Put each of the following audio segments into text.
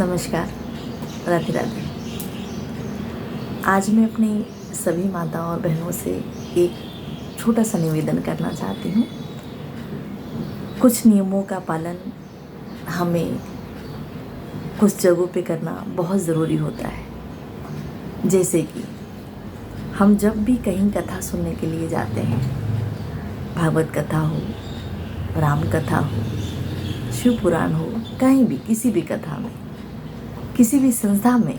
नमस्कार, राधे राधे। आज मैं अपनी सभी माताओं और बहनों से एक छोटा सा निवेदन करना चाहती हूँ। कुछ नियमों का पालन हमें कुछ जगहों पे करना बहुत ज़रूरी होता है। जैसे कि हम जब भी कहीं कथा सुनने के लिए जाते हैं, भागवत कथा हो, राम कथा हो, शिव पुराण हो, कहीं भी किसी भी कथा में, किसी भी संस्था में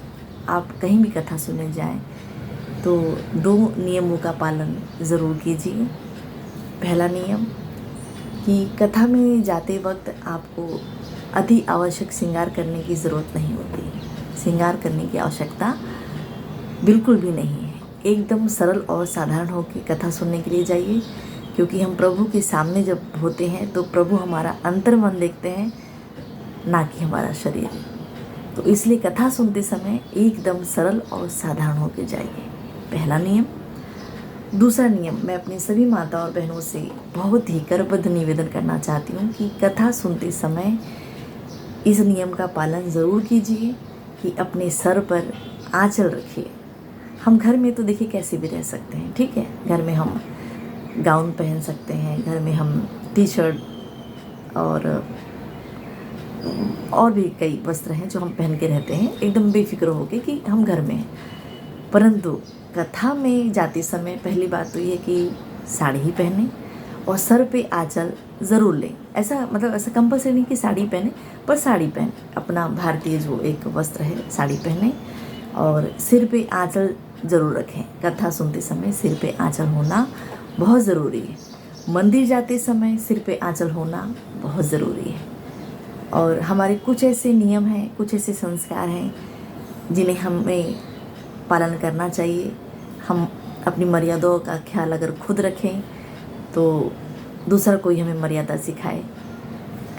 आप कहीं भी कथा सुनने जाएं तो 2 नियमों का पालन ज़रूर कीजिए। पहला नियम कि कथा में जाते वक्त आपको अति आवश्यक श्रृंगार करने की ज़रूरत नहीं होती। श्रृंगार करने की आवश्यकता बिल्कुल भी नहीं है। एकदम सरल और साधारण होकर कथा सुनने के लिए जाइए, क्योंकि हम प्रभु के सामने जब होते हैं तो प्रभु हमारा अंतर्मन देखते हैं, ना कि हमारा शरीर। तो इसलिए कथा सुनते समय एकदम सरल और साधारण होकर जाइए। पहला नियम। दूसरा नियम, मैं अपनी सभी माता और बहनों से बहुत ही करबद्ध निवेदन करना चाहती हूँ कि कथा सुनते समय इस नियम का पालन ज़रूर कीजिए कि अपने सर पर आंचल रखिए। हम घर में तो देखिए कैसे भी रह सकते हैं, ठीक है। घर में हम गाउन पहन सकते हैं, घर में हम टी शर्ट और भी कई वस्त्र हैं जो हम पहन के रहते हैं एकदम बेफिक्र होके कि हम घर में हैं। परंतु कथा में जाते समय पहली बात तो ये कि साड़ी ही पहने और सर पे आंचल ज़रूर लें। ऐसा कंपल्सरी नहीं कि साड़ी पहने, पर साड़ी पहने, अपना भारतीय जो एक वस्त्र है साड़ी पहने और सिर पे आंचल ज़रूर रखें। कथा सुनते समय सिर पे आंचल होना बहुत ज़रूरी है। मंदिर जाते समय सिर पे आंचल होना बहुत ज़रूरी है। और हमारे कुछ ऐसे नियम हैं, कुछ ऐसे संस्कार हैं जिन्हें हमें पालन करना चाहिए। हम अपनी मर्यादाओं का ख्याल अगर खुद रखें तो दूसरा कोई हमें मर्यादा सिखाए,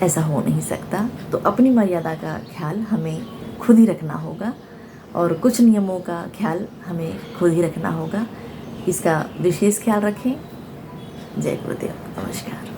ऐसा हो नहीं सकता। तो अपनी मर्यादा का ख्याल हमें खुद ही रखना होगा और कुछ नियमों का ख्याल हमें खुद ही रखना होगा। इसका विशेष ख्याल रखें। जय गुरुदेव। नमस्कार।